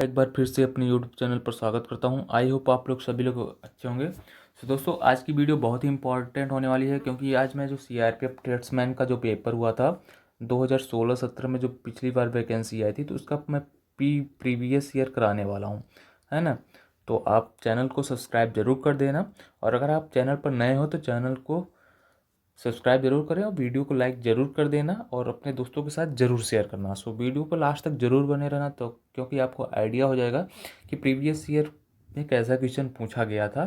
एक बार फिर से अपने YouTube चैनल पर स्वागत करता हूं। आई होप आप लोग सभी लोग अच्छे होंगे। तो दोस्तों आज की वीडियो बहुत ही इंपॉर्टेंट होने वाली है, क्योंकि आज मैं जो सीआरपीएफ ट्रेड्समैन का जो पेपर हुआ था 2016-17 में, जो पिछली बार वैकेंसी आई थी, तो उसका मैं प्रीवियस ईयर कराने वाला हूँ, है ना। तो आप चैनल को सब्सक्राइब जरूर कर देना, और अगर आप चैनल पर नए हो तो चैनल को सब्सक्राइब जरूर करें और वीडियो को लाइक ज़रूर कर देना और अपने दोस्तों के साथ ज़रूर शेयर करना। सो वीडियो को लास्ट तक ज़रूर बने रहना, तो क्योंकि आपको आइडिया हो जाएगा कि प्रीवियस ईयर में कैसा क्वेश्चन पूछा गया था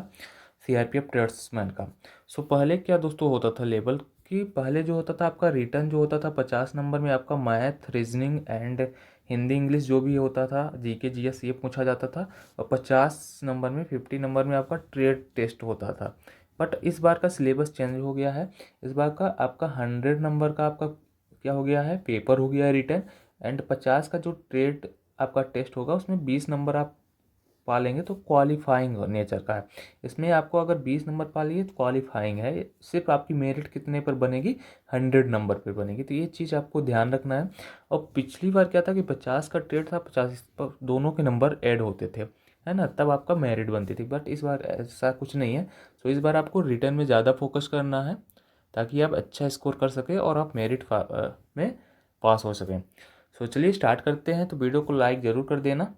सीआरपीएफ ट्रेड्समैन का। सो पहले क्या दोस्तों होता था लेवल कि पहले जो होता था आपका रिटर्न जो होता था 50 नंबर में, आपका math reasoning and Hindi English जो भी होता था, जीके जीएस ये पूछा जाता था। और 50 नंबर में 50 नंबर में आपका ट्रेड टेस्ट होता था। बट इस बार का सिलेबस चेंज हो गया है। इस बार का आपका 100 नंबर का आपका क्या हो गया है, पेपर हो गया है रिटर्न, एंड 50 का जो ट्रेड आपका टेस्ट होगा उसमें 20 नंबर आप पा लेंगे, तो क्वालिफाइंग नेचर का है। इसमें आपको अगर 20 नंबर पा लिए तो क्वालिफाइंग है, सिर्फ आपकी मेरिट कितने पर बनेगी, 100 नंबर पर बनेगी। तो ये चीज़ आपको ध्यान रखना है। और पिछली बार क्या था कि 50 का ट्रेड था, 50 पर दोनों के नंबर ऐड होते थे, है ना, तब आपका मेरिट बनती थी। बट इस बार ऐसा कुछ नहीं है। तो इस बार आपको रिटर्न में ज़्यादा फोकस करना है, ताकि आप अच्छा स्कोर कर सकें और आप मेरिट में पास हो सकें। सो चलिए स्टार्ट करते हैं। तो वीडियो को लाइक ज़रूर कर देना।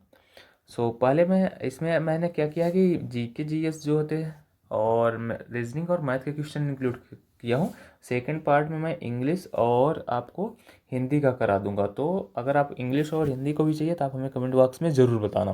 पहले मैं इसमें मैंने क्या किया कि जीके जीएस जो होते हैं और रीजनिंग और मैथ के क्वेश्चन इंक्लूड किया हूँ। सेकंड पार्ट में मैं इंग्लिश और आपको हिंदी का करा दूंगा। तो अगर आप इंग्लिश और हिंदी को भी चाहिए तो आप हमें कमेंट बॉक्स में ज़रूर बताना।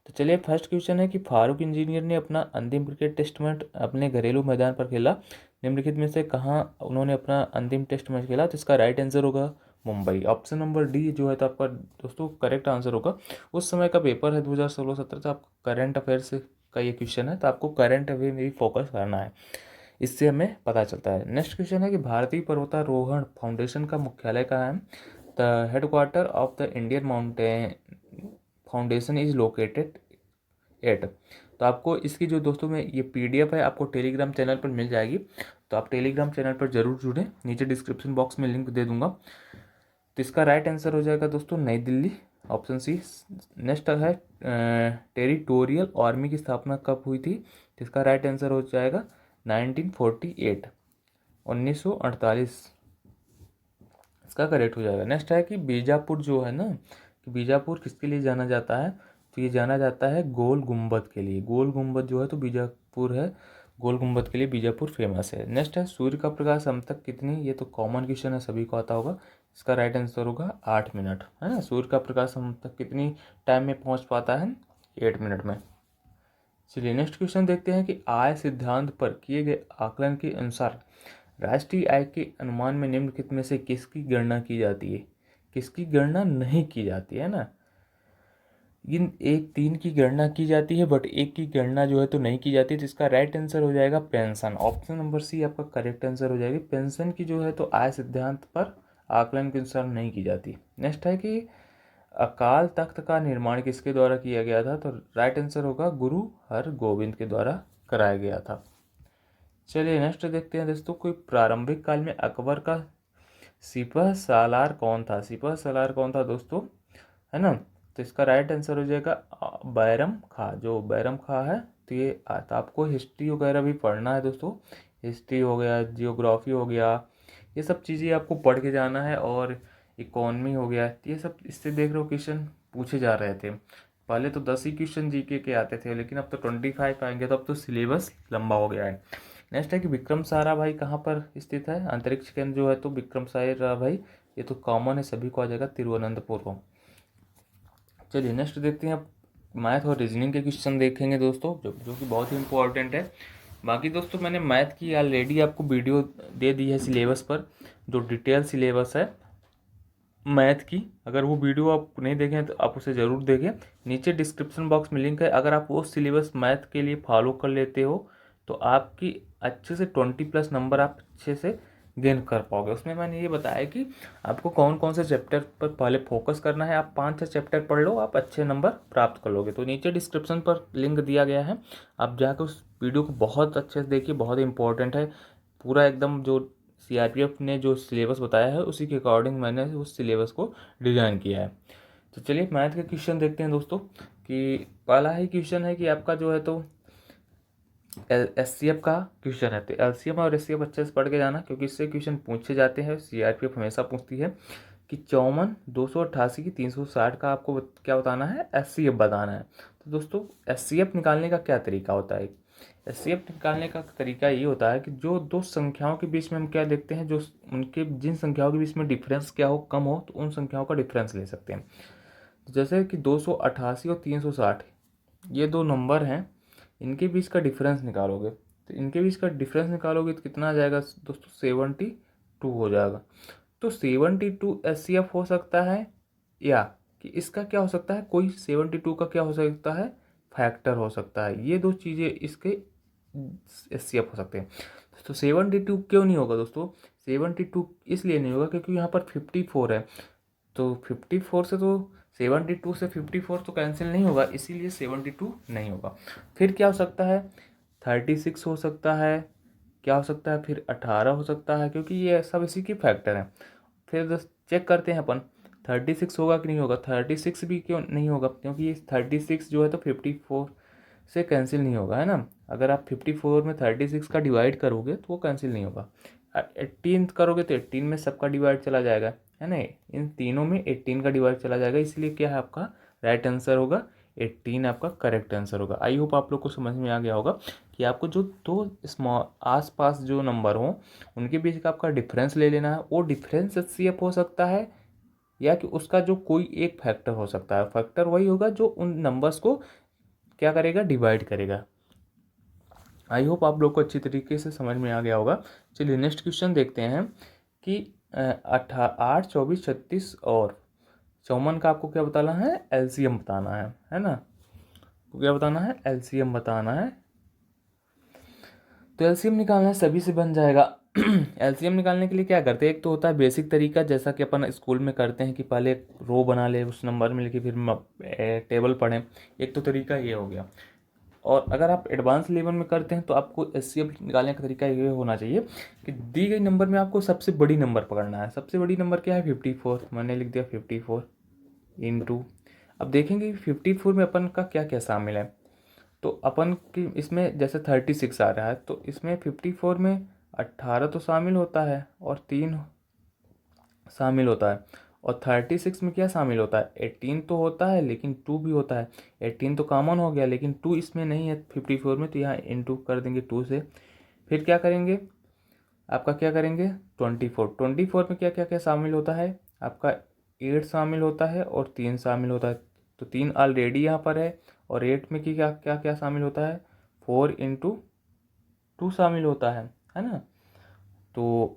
तो चलिए फर्स्ट क्वेश्चन है कि फारूक इंजीनियर ने अपना अंतिम क्रिकेट टेस्ट मैच अपने घरेलू मैदान पर खेला, निम्नलिखित में से कहाँ उन्होंने अपना अंतिम टेस्ट मैच खेला। तो इसका राइट आंसर होगा मुंबई। ऑप्शन नंबर डी जो है तो आपका दोस्तों करेक्ट आंसर होगा। उस समय का पेपर है 2016-17, तो आपको करंट अफेयर्स का ये क्वेश्चन है, तो आपको करंट अफेयर में भी फोकस करना है, इससे हमें पता चलता है। नेक्स्ट क्वेश्चन है कि भारतीय पर्वतारोहण फाउंडेशन का मुख्यालय कहाँ है। The headquarter of the Indian mountain foundation is located at. तो आपको इसकी जो दोस्तों में ये पीडीएफ है आपको टेलीग्राम चैनल पर मिल जाएगी, तो आप टेलीग्राम चैनल पर जरूर जुड़ें, नीचे डिस्क्रिप्शन बॉक्स में लिंक दे दूंगा। तो इसका राइट आंसर हो जाएगा दोस्तों नई दिल्ली, ऑप्शन सी। नेक्स्ट है टेरिटोरियल आर्मी की स्थापना कब हुई थी। तो इसका राइट आंसर हो जाएगा 1948, 1948 इसका करेक्ट हो जाएगा। नेक्स्ट है कि बीजापुर जो है ना, कि बीजापुर किसके लिए जाना जाता है। तो ये जाना जाता है गोल गुम्बद के लिए। गोल गुम्बद जो है तो बीजापुर है, गोल गुम्बद के लिए बीजापुर फेमस है। नेक्स्ट है सूर्य का प्रकाश हम तक कितनी, ये तो कॉमन क्वेश्चन है, सभी को आता होगा। इसका राइट आंसर होगा 8 मिनट, है ना। सूर्य का प्रकाश हम तक कितनी टाइम में पहुंच पाता है, 8 मिनट में। चलिए नेक्स्ट क्वेश्चन देखते हैं कि आय सिद्धांत पर किए गए आकलन के अनुसार राष्ट्रीय आय के अनुमान में निम्नलिखित में से किसकी गणना की जाती है। किसकी गणना नहीं की जाती है ना, इन एक तीन की गणना की जाती है बट एक की गणना जो है तो नहीं की जाती। तो इसका राइट आंसर हो जाएगा पेंशन। ऑप्शन नंबर सी आपका करेक्ट आंसर हो जाएगी। पेंशन की जो है तो आय सिद्धांत पर आकलन के अनुसार नहीं की जाती। नेक्स्ट है कि अकाल तख्त का निर्माण किसके द्वारा किया गया था। तो राइट आंसर होगा गुरु हरगोविंद के द्वारा कराया गया था। चलिए नेक्स्ट देखते हैं दोस्तों, कोई प्रारंभिक काल में अकबर का सिपह सालार कौन था। सिपह सालार कौन था दोस्तों, है ना। तो इसका राइट आंसर हो जाएगा बैरम खां। जो बैरम खां है, तो ये तो आपको हिस्ट्री वगैरह भी पढ़ना है दोस्तों। हिस्ट्री हो गया, जियोग्राफी हो गया, ये सब चीज़ें आपको पढ़ के जाना है। और इकोनॉमी हो गया, ये सब इससे देख रहे हो क्वेश्चन पूछे जा रहे थे। पहले तो 10 ही क्वेश्चन जीके के आते थे, लेकिन अब तो 25 आएंगे, तो अब तो सिलेबस लंबा हो गया है। नेक्स्ट है कि विक्रम साराभाई कहाँ पर स्थित है। अंतरिक्ष केंद्र जो है तो विक्रम साराभाई, ये तो कॉमन है, सभी को आ जाएगा, तिरुवनंतपुर को। चलिए नेक्स्ट देखते हैं, अब मैथ और रीजनिंग के क्वेश्चन देखेंगे दोस्तों, जो कि बहुत ही इंपॉर्टेंट है। बाकी दोस्तों मैंने मैथ की ऑलरेडी आपको वीडियो दे दी है सिलेबस पर, जो डिटेल सिलेबस है मैथ की। अगर वो वीडियो आप नहीं देखें तो आप उसे ज़रूर देखें, नीचे डिस्क्रिप्शन बॉक्स में लिंक है। अगर आप वो सिलेबस मैथ के लिए फॉलो कर लेते हो तो आपकी अच्छे से 20+ नंबर आप अच्छे से गेन कर पाओगे। उसमें मैंने ये बताया कि आपको कौन कौन से चैप्टर पर पहले फोकस करना है। आप 5-6 चैप्टर पढ़ लो, आप अच्छे नंबर प्राप्त कर लोगे। तो नीचे डिस्क्रिप्शन पर लिंक दिया गया है, आप जाकर उस वीडियो को बहुत अच्छे से देखिए, बहुत इंपॉर्टेंट है। पूरा एकदम जो सीआरपीएफ ने जो सिलेबस बताया है उसी के अकॉर्डिंग मैंने उस सिलेबस को डिज़ाइन किया है। तो चलिए मैथ के क्वेश्चन देखते हैं दोस्तों, कि पहला ही क्वेश्चन है कि आपका जो है तो SCF का क्वेश्चन है, तो LCM और SCF अच्छे से पढ़ के जाना, क्योंकि इससे क्वेश्चन पूछे जाते हैं। CRPF हमेशा पूछती है कि 54 288 की 360 का आपको क्या बताना है, SCF बताना है। तो दोस्तों SCF निकालने का क्या तरीका होता है? SCF निकालने का तरीका ये होता है कि जो दो संख्याओं के बीच में हम क्या देखते हैं, जो उनके जिन संख्याओं के बीच में डिफरेंस क्या हो, कम हो, तो उन संख्याओं का डिफरेंस ले सकते हैं। तो जैसे कि 288 और 360 ये दो नंबर हैं, इनके बीच का डिफरेंस निकालोगे, तो इनके बीच का डिफरेंस निकालोगे तो कितना आ जाएगा दोस्तों, 72 हो जाएगा। तो 72 SCF हो सकता है, या कि इसका क्या हो सकता है, कोई 72 का क्या हो सकता है, फैक्टर हो सकता है। ये दो चीज़ें इसके SCF हो सकते हैं। तो 72 क्यों नहीं होगा दोस्तों? 72 इसलिए नहीं होगा क्योंकि यहाँ पर 54 है, तो 54 से तो 72 से 54 तो कैंसिल नहीं होगा, इसीलिए 72 नहीं होगा। फिर क्या हो सकता है, 36 हो सकता है, क्या हो सकता है, फिर 18 हो सकता है, क्योंकि ये सब इसी की फैक्टर हैं। फिर चेक करते हैं अपन 36 होगा कि नहीं होगा। 36 भी क्यों नहीं होगा, क्योंकि ये 36 जो है तो 54 से कैंसिल नहीं होगा, है ना। अगर आप 54 में 36 का डिवाइड करोगे तो वो कैंसिल नहीं होगा। 18 करोगे तो 18 में सबका डिवाइड चला जाएगा, है ना। इन तीनों में 18 का डिवाइड चला जाएगा, इसलिए क्या है आपका राइट आंसर होगा 18, आपका करेक्ट आंसर होगा। आई होप आप लोग को समझ में आ गया होगा कि आपको जो दो स्मॉल आस पास जो नंबर हो उनके बीच का आपका डिफरेंस ले लेना है। वो डिफरेंस HCF हो सकता है, या कि उसका जो कोई एक फैक्टर हो सकता है। फैक्टर वही होगा जो उन नंबर्स को क्या करेगा, डिवाइड करेगा। आई होप आप लोग को अच्छी तरीके से समझ में आ गया होगा। चलिए नेक्स्ट क्वेश्चन देखते हैं कि 8, 24, 36 और 54 का आपको क्या बताना है, LCM बताना है ना। तो क्या बताना है, LCM बताना है। तो LCM निकालना है, सभी से बन जाएगा। LCM निकालने के लिए क्या करते हैं, एक तो होता है बेसिक तरीका, जैसा कि अपन स्कूल में करते हैं कि पहले एक रो बना ले, उस नंबर में लिखे, फिर टेबल पढ़ें। एक तो तरीका ये हो गया। और अगर आप एडवांस लेवल में करते हैं तो आपको SCF निकालने का तरीका ये होना चाहिए कि दी गई नंबर में आपको सबसे बड़ी नंबर पकड़ना है। सबसे बड़ी नंबर क्या है, 54। मैंने लिख दिया 54 इंटू, अब देखेंगे 54 में अपन का क्या क्या शामिल है। तो अपन की इसमें जैसे 36 आ रहा है, तो इसमें 54 में 18 तो शामिल होता है और 3 शामिल होता है। और 36 में क्या शामिल होता है, 18 तो होता है लेकिन 2 भी होता है। 18 तो कॉमन हो गया, लेकिन 2 इसमें नहीं है 54 में, तो यहाँ इंटू कर देंगे 2 से। फिर क्या करेंगे, आपका क्या करेंगे, 24 में क्या क्या क्या शामिल होता है, आपका 8 शामिल होता है और 3 शामिल होता है। तो 3 ऑलरेडी यहाँ पर है, और 8 में क्या क्या क्या शामिल होता है, 4 इंटू 2 शामिल होता है ना। तो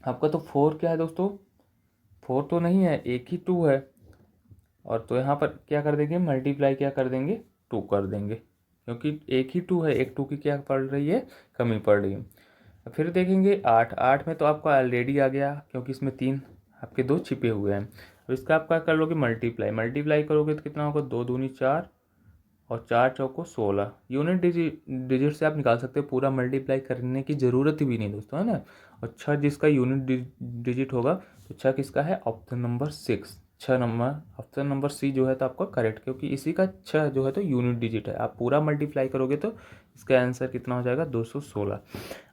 आपका तो 4 क्या है दोस्तों, 4 तो नहीं है, एक ही 2 है। और तो यहाँ पर क्या कर देंगे, मल्टीप्लाई क्या कर देंगे, 2 कर देंगे, क्योंकि एक ही 2 है, एक 2 की क्या पड़ रही है, कमी पड़ रही है। फिर देखेंगे 8 में तो आपका ऑलरेडी आ गया, क्योंकि इसमें 3 आपके 2 छिपे हुए हैं। अब इसका आप क्या कर लोगे, मल्टीप्लाई करोगे तो कितना होगा, 2 दूनी 4 और 4 चौको 16। यूनिट डिजिट से आप निकाल सकते हो, पूरा मल्टीप्लाई करने की ज़रूरत भी नहीं दोस्तों, है ना। और 6 जिसका यूनिट डिजिट होगा, तो 6 किसका है, option number 6, 6 number, option number C जो है तो आपका करेक्ट, क्योंकि इसी का 6 जो है तो यूनिट डिजिट है। आप पूरा मल्टीप्लाई करोगे तो इसका आंसर कितना हो जाएगा, 216।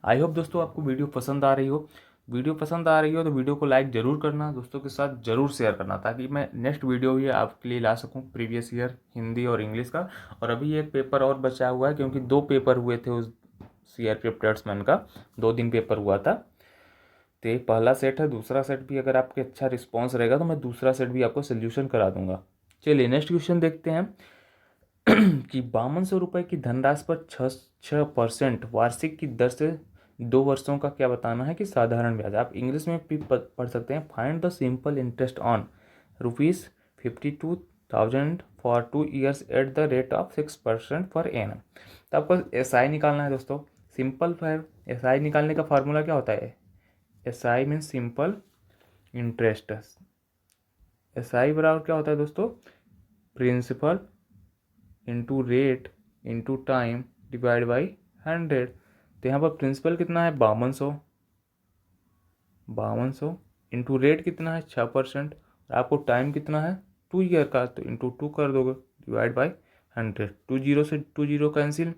आई होप दोस्तों आपको वीडियो पसंद आ रही हो। वीडियो पसंद आ रही हो तो वीडियो को लाइक ज़रूर करना, दोस्तों के साथ ज़रूर शेयर करना, ताकि मैं नेक्स्ट वीडियो भी आपके लिए ला सकूं प्रीवियस ईयर हिंदी और इंग्लिश का। और अभी एक पेपर और बचा हुआ है, क्योंकि 2 पेपर हुए थे उस CRPF ट्रेड्समैन का, 2 दिन पेपर हुआ था। तो एक पहला सेट है, दूसरा सेट भी अगर आपके अच्छा रिस्पॉन्स रहेगा तो मैं दूसरा सेट भी आपको सोल्यूशन करा दूंगा। चलिए नेक्स्ट क्वेश्चन देखते हैं कि 5200 रुपये की धनराशि पर 6% वार्षिक की दर से 2 वर्षों का क्या बताना है कि साधारण ब्याज। आप इंग्लिश में भी पढ़ सकते हैं, find the simple interest on ₹52,000 for 2 years at the rate of 6% per annum. तो आपको SI निकालना है दोस्तों। सिंपल है, SI निकालने का फार्मूला क्या होता है, SI mean simple interest. SI बराबर क्या होता है दोस्तों, principal into rate into time divide by 100। तो यहाँ पर प्रिंसिपल कितना है, 5200 इंटू रेट कितना है 6%, और आपको टाइम कितना है 2 ईयर का, तो इंटू 2 कर दोगे, डिवाइड बाई 100, 2 जीरो से 2 जीरो कैंसिल।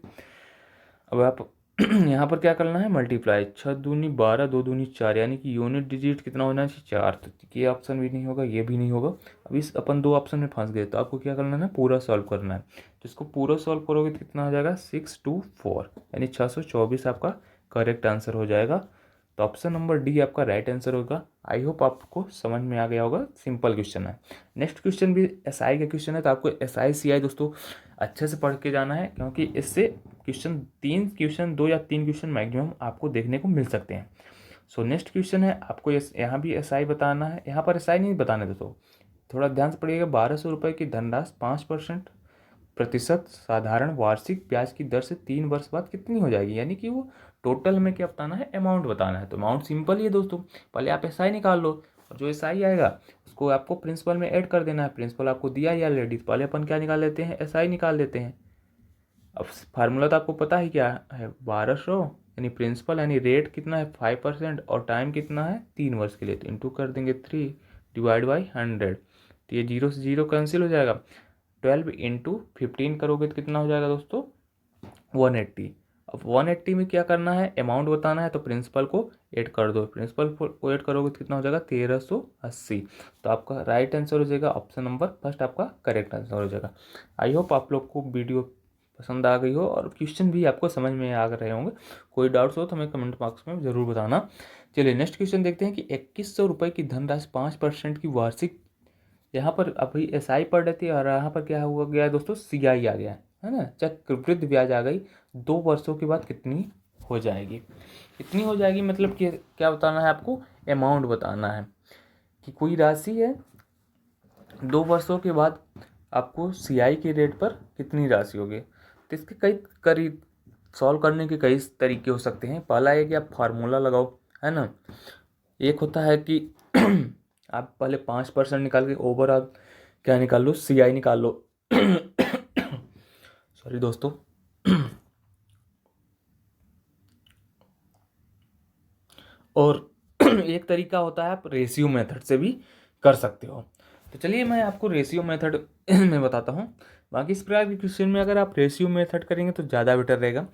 अब आप यहाँ पर क्या करना है, मल्टीप्लाई, 6 दूनी 12, 2 दूनी 4, यानी कि यूनिट डिजिट कितना होना चाहिए, 4। तो ये ऑप्शन भी नहीं होगा, ये भी नहीं होगा। अब इस अपन 2 ऑप्शन में फंस गए, तो आपको क्या करना है, पूरा सॉल्व करना है। तो इसको पूरा सॉल्व करोगे तो कितना हो जाएगा, 624, यानी 624 आपका करेक्ट आंसर हो जाएगा। तो ऑप्शन नंबर डी आपका राइट आंसर होगा। आई होप आपको समझ में आ गया होगा, सिंपल क्वेश्चन है। नेक्स्ट क्वेश्चन भी एसआई का क्वेश्चन है, तो आपको एसआई सीआई दोस्तों अच्छे से पढ़ के जाना है, क्योंकि इससे क्वेश्चन 2 या 3 क्वेश्चन मैक्सिमम आपको देखने को मिल सकते हैं। सो नेक्स्ट क्वेश्चन है, आपको यहाँ भी एसआई बताना है, यहाँ पर एसआई नहीं बताना दोस्तों, थोड़ा ध्यान से पढ़िएगा। 1200 रुपये की धनराशि 5% प्रतिशत साधारण वार्षिक ब्याज की दर से 3 वर्ष बाद कितनी हो जाएगी, यानी कि वो टोटल में क्या बताना है, अमाउंट बताना है। तो अमाउंट सिंपल ही है दोस्तों, पहले आप एसआई निकाल लो, और जो एसआई आएगा उसको आपको प्रिंसिपल में ऐड कर देना है। प्रिंसिपल आपको दिया या ऑलरेडी, पहले अपन क्या निकाल लेते हैं, एसआई निकाल लेते हैं। अब फार्मूला तो आपको पता ही क्या है, 1200 यानी प्रिंसिपल यानी रेट कितना है 5% और टाइम कितना है 3 वर्ष के लिए, तो इंटू कर देंगे 3 डिवाइड बाई 100। तो ये 0 से 0 कैंसिल हो जाएगा। 12 इंटू 15 करोगे तो कितना हो जाएगा दोस्तों, 180। अब 180 में क्या करना है, अमाउंट बताना है, तो प्रिंसिपल को ऐड कर दो। प्रिंसिपल को ऐड करोगे तो कितना हो जाएगा, 1380। तो आपका राइट आंसर हो जाएगा ऑप्शन नंबर फर्स्ट, आपका करेक्ट आंसर हो जाएगा। आई होप आप लोग को वीडियो पसंद आ गई हो और क्वेश्चन भी आपको समझ में आ रहे होंगे। कोई डाउट्स हो तो हमें कमेंट बॉक्स में ज़रूर बताना। चलिए नेक्स्ट क्वेश्चन देखते हैं कि 2100 रुपये की धनराशि 5% की वार्षिक, यहाँ पर अभी एसआई पढ़ रही थी और यहाँ पर क्या हुआ गया है दोस्तों, सीआई आ गया है ना, चक्रवृद्धि ब्याज आ गई, 2 वर्षों के बाद कितनी हो जाएगी। कितनी हो जाएगी मतलब कि क्या बताना है आपको, अमाउंट बताना है कि कोई राशि है 2 वर्षों के बाद आपको सीआई के रेट पर कितनी राशि होगी। तो इसके कई करीब सॉल्व करने के कई तरीके हो सकते हैं। पहला है कि आप फार्मूला लगाओ, है ना। एक होता है कि आप पहले 5% निकाल के ओवर आप क्या निकाल लो, सीआई निकाल लो। सॉरी दोस्तों। और एक तरीका होता है आप रेशियो मेथड से भी कर सकते हो। तो चलिए मैं आपको रेशियो मेथड में बताता हूँ। बाकी इस प्रकार के क्वेश्चन में अगर आप रेशियो मेथड करेंगे तो ज़्यादा बेटर रहेगा।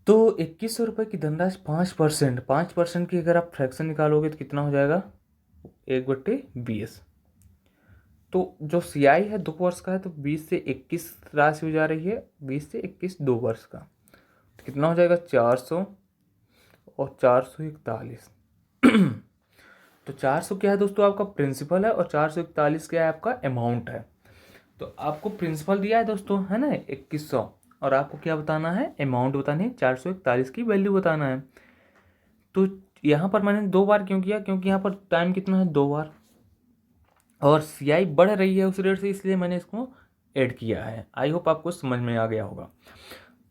तो 2100 रुपये की धनराशि 5% की अगर आप फ्रैक्शन निकालोगे तो कितना हो जाएगा, 1/20। तो जो सीआई है 2 वर्ष का है, तो 20 से 21 राशि हो जा रही है, 20 से 21 2 वर्ष का, तो कितना हो जाएगा 400 और 441। तो 400 क्या है दोस्तों, आपका प्रिंसिपल है, और 441 क्या है, आपका अमाउंट है। तो आपको प्रिंसिपल दिया है दोस्तों, है ना 2100, और आपको क्या बताना है, अमाउंट बतानी है, 441 की वैल्यू बताना है। तो यहाँ पर मैंने 2 बार क्यों किया, क्योंकि यहाँ पर टाइम कितना है 2 बार, और सीआई बढ़ रही है उस रेट से, इसलिए मैंने इसको ऐड किया है। आई होप आपको समझ में आ गया होगा।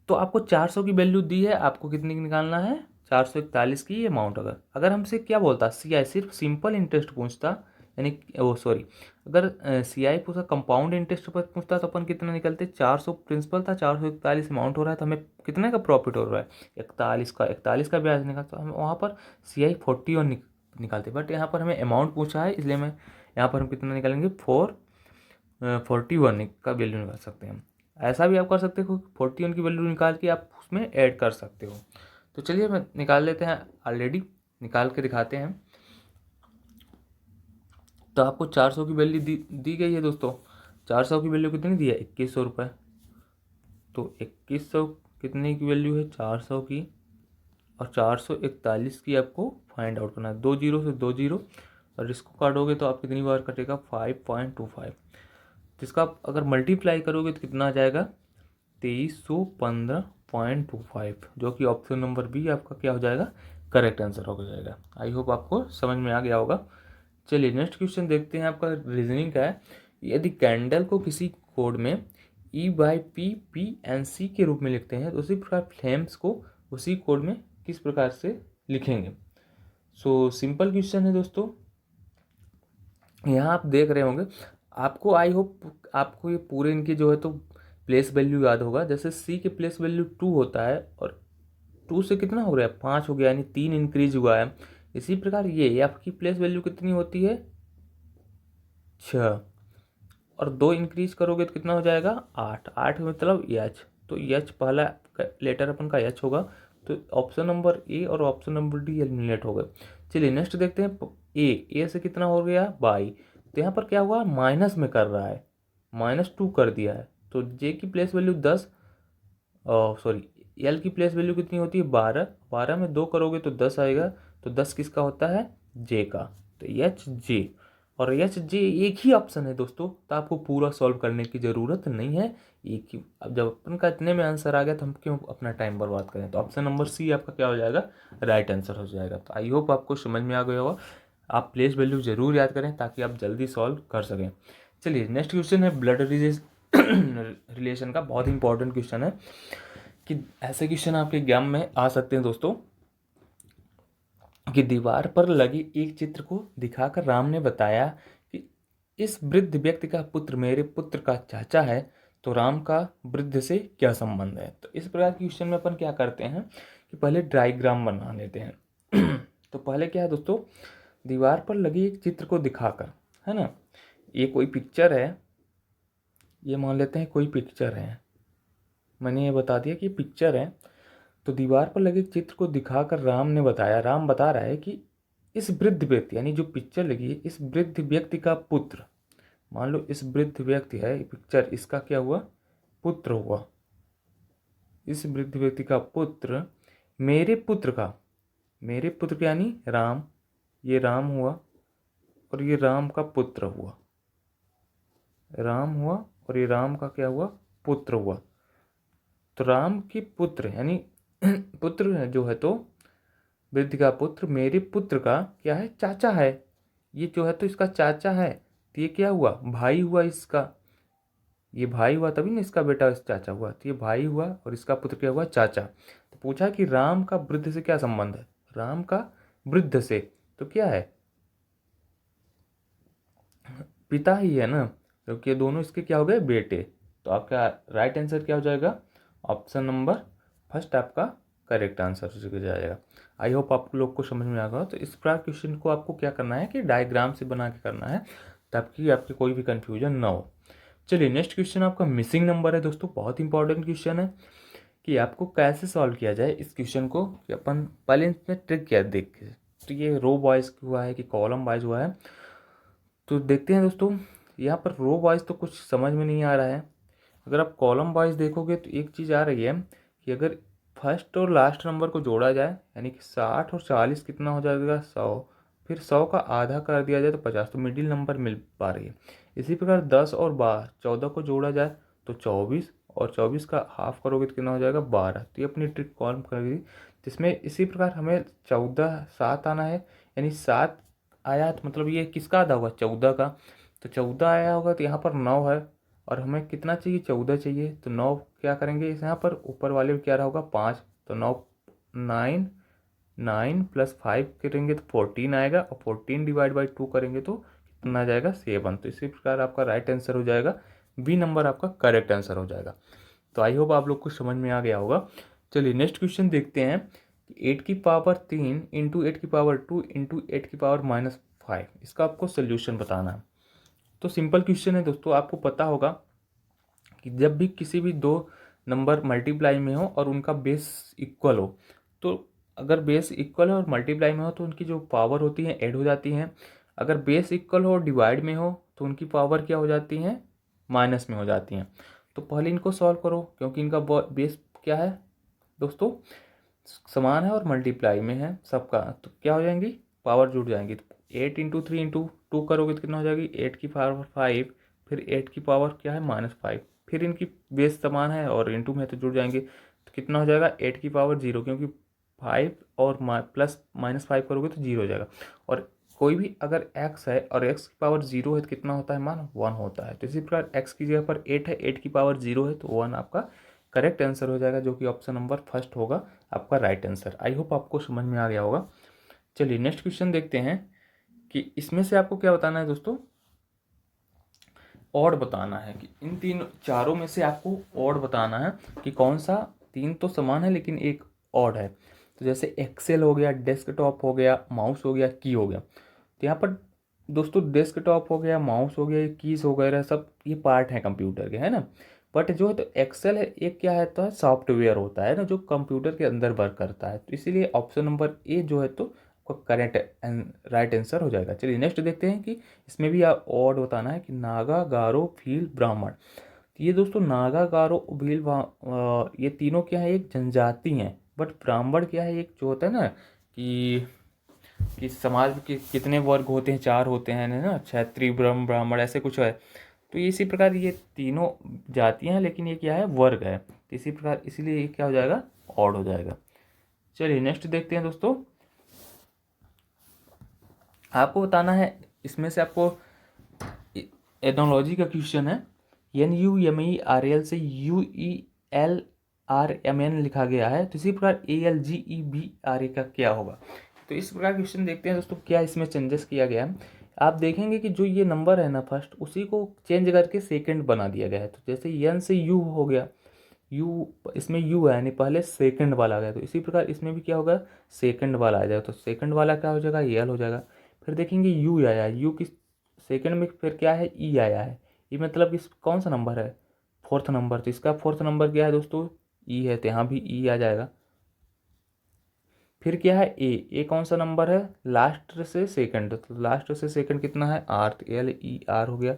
तो आपको 400 की वैल्यू दी है, आपको कितनी की निकालना है, 441 की अमाउंट। अगर अगर हमसे क्या बोलता, सीआई सिर्फ सिंपल इंटरेस्ट पूछता, यानी वो सॉरी, अगर सीआई पूछा कंपाउंड इंटरेस्ट पर पूछता, तो अपन कितना निकलते, 400 प्रिंसिपल था, 441 अमाउंट हो रहा है, तो हमें कितने का प्रॉफिट हो रहा है, 41 का ब्याज निकलता, हम वहाँ पर सीआई 41 निकालते। बट यहाँ पर हमें अमाउंट पूछा है, इसलिए मैं यहाँ पर हम कितना निकालेंगे, 41 का वैल्यू निकाल सकते हैं। ऐसा भी आप कर सकते हो, 41 की वैल्यू निकाल के आप उसमें ऐड कर सकते हो। तो चलिए मैं निकाल लेते हैं, ऑलरेडी निकाल के दिखाते हैं। तो आपको 400 की वैल्यू दी गई है दोस्तों। 400 की वैल्यू कितनी दी है, 2100 रुपये। तो 2100 कितने की वैल्यू है, 400 की, और 441 की आपको फाइंड आउट करना है। 2 जीरो से 2 जीरो, और इसको काटोगे तो आप कितनी बार कटेगा, 5.25। तो इसका आप अगर मल्टीप्लाई करोगे तो कितना आ जाएगा, 2315.25, जो कि ऑप्शन नंबर बी आपका क्या हो जाएगा, करेक्ट आंसर हो जाएगा। आई होप आपको समझ में आ गया होगा। चलिए नेक्स्ट क्वेश्चन देखते हैं, आपका रीजनिंग का है। यदि कैंडल को किसी कोड में E/P/P/N/C के रूप में लिखते हैं, तो उसी प्रकार फ्लेम्स को उसी कोड में किस प्रकार से लिखेंगे। सो सिंपल क्वेश्चन है दोस्तों। यहाँ आप देख रहे होंगे, आपको आई होप आपको ये पूरे इनके जो है तो प्लेस वैल्यू याद होगा। जैसे सी के प्लेस वैल्यू 2 होता है, और 2 से कितना हो गया, 5 हो गया, यानी 3 इंक्रीज हुआ है। इसी प्रकार ये आपकी प्लेस वैल्यू कितनी होती है, 6। और 2 इंक्रीज करोगे तो कितना हो जाएगा 8। 8 मतलब एच, तो एच पहला लेटर अपन का एच होगा, तो ऑप्शन नंबर ए और ऑप्शन नंबर डी एलिमिनेट हो गए। चलिए नेक्स्ट देखते हैं, ए से कितना हो गया 22, तो यहाँ पर क्या हुआ माइनस में कर रहा है, -2 कर दिया है, तो जे की प्लेस वैल्यू 10, सॉरी एल की प्लेस वैल्यू कितनी होती है 12, 12 में 2 करोगे तो 10 आएगा, तो 10 किसका होता है जे का, तो एच जे, और एच जे एक ही ऑप्शन है दोस्तों, तो आपको पूरा सॉल्व करने की ज़रूरत नहीं है, एक ही। अब जब अपन का इतने में आंसर आ गया तो हम क्यों अपना टाइम बर्बाद करें, तो ऑप्शन नंबर सी आपका क्या हो जाएगा राइट आंसर हो जाएगा। तो आई होप आपको समझ में आ गया होगा, आप प्लेस वैल्यू जरूर याद करें ताकि आप जल्दी सॉल्व कर सकें। चलिए नेक्स्ट क्वेश्चन है ब्लड रिलेशन का, बहुत इंपॉर्टेंट क्वेश्चन है कि ऐसे क्वेश्चन आपके एग्जाम में आ सकते हैं दोस्तों, कि दीवार पर लगे एक चित्र को दिखाकर राम ने बताया कि इस वृद्ध व्यक्ति का पुत्र मेरे पुत्र का चाचा है, तो राम का वृद्ध से क्या संबंध है। तो इस प्रकार के क्वेश्चन में अपन क्या करते हैं कि पहले डायग्राम बना लेते हैं। तो पहले क्या है दोस्तों, दीवार पर लगे एक चित्र को दिखाकर, है ना, ये कोई पिक्चर है, ये मान लेते हैं कोई पिक्चर है, मैंने ये बता दिया कि पिक्चर है, तो दीवार पर लगे चित्र को दिखाकर राम ने बताया, राम बता रहा है कि इस वृद्ध व्यक्ति, यानी जो पिक्चर लगी है, इस वृद्ध व्यक्ति का पुत्र, मान लो इस वृद्ध व्यक्ति है पिक्चर, इसका क्या हुआ पुत्र हुआ, इस वृद्ध व्यक्ति का पुत्र मेरे पुत्र का, मेरे पुत्र का यानी राम, ये राम हुआ और ये राम का पुत्र हुआ, राम हुआ और ये राम का क्या हुआ पुत्र हुआ, तो राम के पुत्र यानी पुत्र जो है, तो वृद्ध का पुत्र मेरे पुत्र का क्या है चाचा है, ये जो है तो इसका चाचा है, तो ये क्या हुआ भाई हुआ इसका, ये भाई हुआ तभी ना इसका बेटा इस चाचा हुआ, तो ये भाई हुआ और इसका पुत्र क्या हुआ चाचा। तो पूछा कि राम का वृद्ध से क्या संबंध है, राम का वृद्ध से तो क्या है पिता ही है ना, क्योंकि ये दोनों इसके क्या हो गए बेटे, तो आपका राइट आंसर क्या हो जाएगा ऑप्शन नंबर फर्स्ट आपका करेक्ट आंसर हो जाएगा। आई होप आप लोग को समझ में आ गया। तो इस प्रकार क्वेश्चन को आपको क्या करना है कि डायग्राम से बना के करना है ताकि आपके कोई भी कंफ्यूजन ना हो। चलिए नेक्स्ट क्वेश्चन आपका मिसिंग नंबर है दोस्तों, बहुत इंपॉर्टेंट क्वेश्चन है कि आपको कैसे सॉल्व किया जाए इस क्वेश्चन को, कि अपन पहले इसमें ट्रिक क्या देख के, तो ये रो वाइज हुआ है कि कॉलम वाइज हुआ है, तो देखते हैं दोस्तों। यहाँ पर रो वाइज तो कुछ समझ में नहीं आ रहा है, अगर आप कॉलम वाइज देखोगे तो एक चीज़ आ रही है कि अगर फर्स्ट और लास्ट नंबर को जोड़ा जाए, यानी कि 60 और 40 कितना हो जाएगा 100, फिर 100 का आधा कर दिया जाए तो 50, तो मिडिल नंबर मिल पा रही है। इसी प्रकार 10 और 14 को जोड़ा जाए तो 24, और 24 का हाफ करोगे तो कितना हो जाएगा 12, तो ये अपनी ट्रिक कॉलम करेगी, जिसमें इसी प्रकार हमें 14 7 आना है, यानी 7 आया तो मतलब ये किसका आधा होगा 14 का, तो 14 आया होगा तो यहाँ पर 9 है, और हमें कितना चाहिए 14 चाहिए, तो 9 क्या करेंगे इस यहाँ पर ऊपर वाले में क्या रहा 5, तो 9 9 9 प्लस 5 करेंगे तो 14 आएगा, और 14 डिवाइड बाई 2 करेंगे तो कितना आ जाएगा 7, तो इसी प्रकार आपका राइट आंसर हो जाएगा बी नंबर आपका करेक्ट आंसर हो जाएगा। तो आई होप आप लोग को समझ में आ गया होगा। चलिए नेक्स्ट क्वेश्चन देखते हैं, 8 की पावर 3 इंटू 8 की पावर 2 इंटू 8 की पावर -5, इसका आपको सोल्यूशन बताना है। तो सिंपल क्वेश्चन है दोस्तों, आपको पता होगा कि जब भी किसी भी दो नंबर मल्टीप्लाई में हो और उनका बेस इक्वल हो, तो अगर बेस इक्वल है और मल्टीप्लाई में हो तो उनकी जो पावर होती है ऐड हो जाती हैं, अगर बेस इक्वल हो और डिवाइड में हो तो उनकी पावर क्या हो जाती हैं माइनस में हो जाती हैं। तो पहले इनको सॉल्व करो, क्योंकि इनका बेस क्या है दोस्तों समान है और मल्टीप्लाई में है सबका, तो क्या हो जाएंगी पावर जुड़ जाएंगी, तो 8 इंटू 3 इंटू 2 करोगे तो कितना हो जाएगी 8 की पावर 5, फिर 8 की पावर क्या है -5, फिर इनकी बेस समान है और इंटू में तो जुड़ जाएंगे, तो कितना हो जाएगा 8 की पावर 0, क्योंकि 5 और प्लस -5 करोगे तो 0 हो जाएगा, और कोई भी अगर x है और x की पावर 0 है तो कितना होता है मान 1 होता है, तो इसी प्रकार x की जगह पर 8 है, 8 की पावर 0 है तो 1 आपका करेक्ट आंसर हो जाएगा, जो कि ऑप्शन नंबर फर्स्ट होगा आपका राइट आंसर। आई होप आपको समझ में आ गया होगा। चलिए नेक्स्ट क्वेश्चन देखते हैं कि इसमें से आपको क्या बताना है दोस्तों, ऑड बताना है कि इन तीन चारों में से आपको ऑड बताना है कि कौन सा, तीन तो समान है लेकिन एक ऑड है। तो जैसे एक्सेल हो गया, डेस्कटॉप हो गया, माउस हो गया, की हो गया, तो यहाँ पर दोस्तों डेस्कटॉप हो गया, माउस हो गया, ये कीज वगैरह सब ये पार्ट हैं कंप्यूटर के, है ना। बट जो है तो एक्सेल है एक क्या है, तो सॉफ्टवेयर होता है ना जो कंप्यूटर के अंदर वर्क करता है, तो इसीलिए ऑप्शन नंबर ए जो है तो करेक्ट राइट आंसर हो जाएगा। चलिए नेक्स्ट देखते हैं कि इसमें भी आप और बताना है कि नागा, गारो, भील, ब्राह्मण। तो ये दोस्तों नागा, गारो, भील, ये तीनों क्या है, एक जनजाति हैं। बट ब्राह्मण क्या है, एक जो होता है ना कि समाज के कितने वर्ग होते हैं, चार होते हैं ना, क्षत्रिय, ब्रह्म, ब्राह्मण, ऐसे कुछ है। तो इसी प्रकार ये तीनों जातियां हैं, लेकिन ये क्या है, वर्ग है। तो इसी प्रकार इसीलिए ये क्या हो जाएगा, ऑड हो जाएगा। चलिए नेक्स्ट देखते हैं दोस्तों। आपको बताना है इसमें से, आपको एटोलॉजी का क्वेश्चन है। NUMERL से UELRMN लिखा गया है, तो इसी प्रकार ALGEBRA का क्या होगा। तो इस प्रकार क्वेश्चन देखते हैं दोस्तों, क्या इसमें चेंजेस किया गया है। आप देखेंगे कि जो ये नंबर है ना फर्स्ट, उसी को चेंज करके सेकंड बना दिया गया है। तो जैसे एन से यू हो गया, यू इसमें यू है यानी पहले सेकंड वाला आ गया, तो इसी प्रकार इसमें भी क्या होगा, सेकंड वाला आ जाएगा। तो सेकंड वाला क्या हो जाएगा, एल हो जाएगा। फिर देखेंगे यू आया, यू की सेकंड में फिर क्या है, ई आया है। ये मतलब इस कौन सा नंबर है, फोर्थ नंबर। तो इसका फोर्थ नंबर क्या है दोस्तों, ई है, तो यहाँ भी ई आ जाएगा। फिर क्या है, ए कौन सा नंबर है, लास्ट से सेकंड। तो लास्ट से सेकंड कितना है, आर, तो LER हो गया।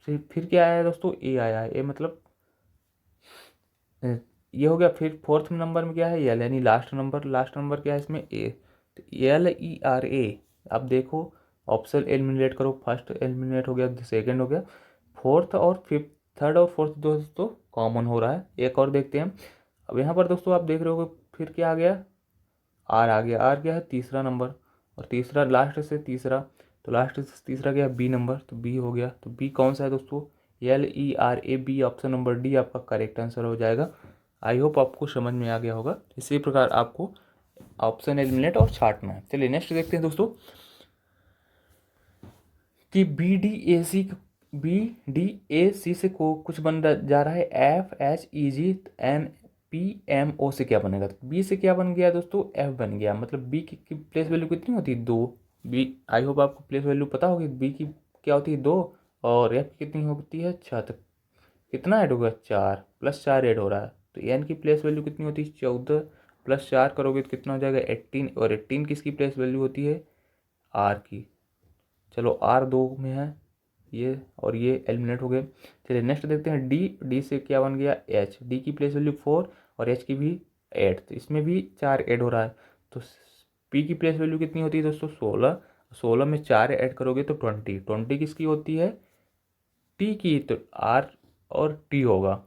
फिर क्या आया दोस्तों, ए आया है, ए मतलब ये हो गया। फिर फोर्थ नंबर में क्या है, एल, यानी लास्ट नंबर क्या है इसमें, ए। तो LERA। अब देखो ऑप्शन एलिमिनेट करो, फर्स्ट एलिमिनेट हो गया, सेकंड हो गया, फोर्थ और फिफ्थ, थर्ड और फोर्थ दोस्तों कॉमन हो रहा है। एक और देखते हैं। अब यहाँ पर दोस्तों आप देख रहे हो, फिर क्या आ गया, आर आ गया। आर क्या है, तीसरा नंबर, और तीसरा लास्ट से तीसरा, तो लास्ट से तीसरा क्या है, बी नंबर, तो बी हो गया। तो बी कौन सा है दोस्तों, LERA, ऑप्शन नंबर डी आपका करेक्ट आंसर हो जाएगा। आई होप आपको समझ में आ गया होगा। इसी प्रकार आपको ऑप्शन एलिमिनेट और छांटना है। चलिए नेक्स्ट देखते हैं दोस्तों कि BDAC से को कुछ बन जा रहा है, FHEGNPMO से क्या बनेगा। तो बी से क्या बन गया दोस्तों, एफ बन गया। मतलब बी की प्लेस वैल्यू कितनी होती है, 2। बी, आई होप आपको प्लेस वैल्यू पता होगी, बी की क्या होती है, 2, और एफ की कितनी होती है, 6। तो कितना ऐड होगा, 4, +4 ऐड हो रहा है। तो एन की प्लेस वैल्यू कितनी होती है, 14, +4 करोगे तो कितना हो जाएगा, 18। और 18 किसकी प्लेस वैल्यू होती है, आर की। चलो आर 2 में है ये, और ये एलिमिनेट हो गए। चलिए नेक्स्ट देखते हैं, डी से क्या बन गया, एच। डी की प्लेस वैल्यू 4 और एच की भी 8, तो इसमें भी 4 ऐड हो रहा है। तो पी की प्लेस वैल्यू कितनी होती है दोस्तों, 16। 16 में 4 ऐड करोगे तो 20। 20 किसकी होती है, टी की। तो आर और टी होगा,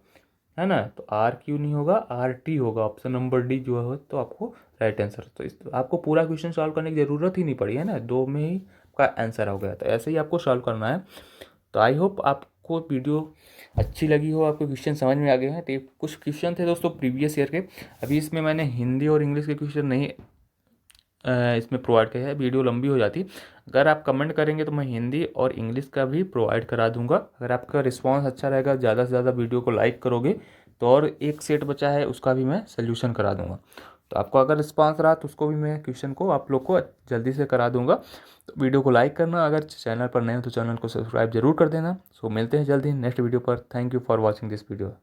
है ना। तो आर क्यू नहीं होगा, RT होगा। ऑप्शन नंबर डी जो है तो आपको राइट आंसर। तो इस आपको पूरा क्वेश्चन सॉल्व करने की ज़रूरत ही नहीं पड़ी, है ना, 2 में ही आपका आंसर हो गया। तो ऐसे ही आपको सॉल्व करना है। तो आई होप आपको वीडियो अच्छी लगी हो, आपको क्वेश्चन समझ में आ गए हैं। तो ये कुछ क्वेश्चन थे दोस्तों प्रीवियस ईयर के। अभी इसमें मैंने हिंदी और इंग्लिश के क्वेश्चन नहीं इसमें प्रोवाइड किया है, वीडियो लंबी हो जाती। अगर आप कमेंट करेंगे तो मैं हिंदी और इंग्लिश का भी प्रोवाइड करा दूंगा। अगर आपका रिस्पांस अच्छा रहेगा, ज़्यादा से ज़्यादा वीडियो को लाइक करोगे, तो और एक सेट बचा है उसका भी मैं सोल्यूशन करा दूंगा। तो आपको अगर रिस्पांस रहा तो उसको भी मैं क्वेश्चन को आप लोग को जल्दी से करा दूंगा। तो वीडियो को लाइक करना, अगर चैनल पर नए हो तो चैनल को सब्सक्राइब जरूर कर देना। सो मिलते हैं जल्दी नेक्स्ट वीडियो पर। Thank you for watching this video.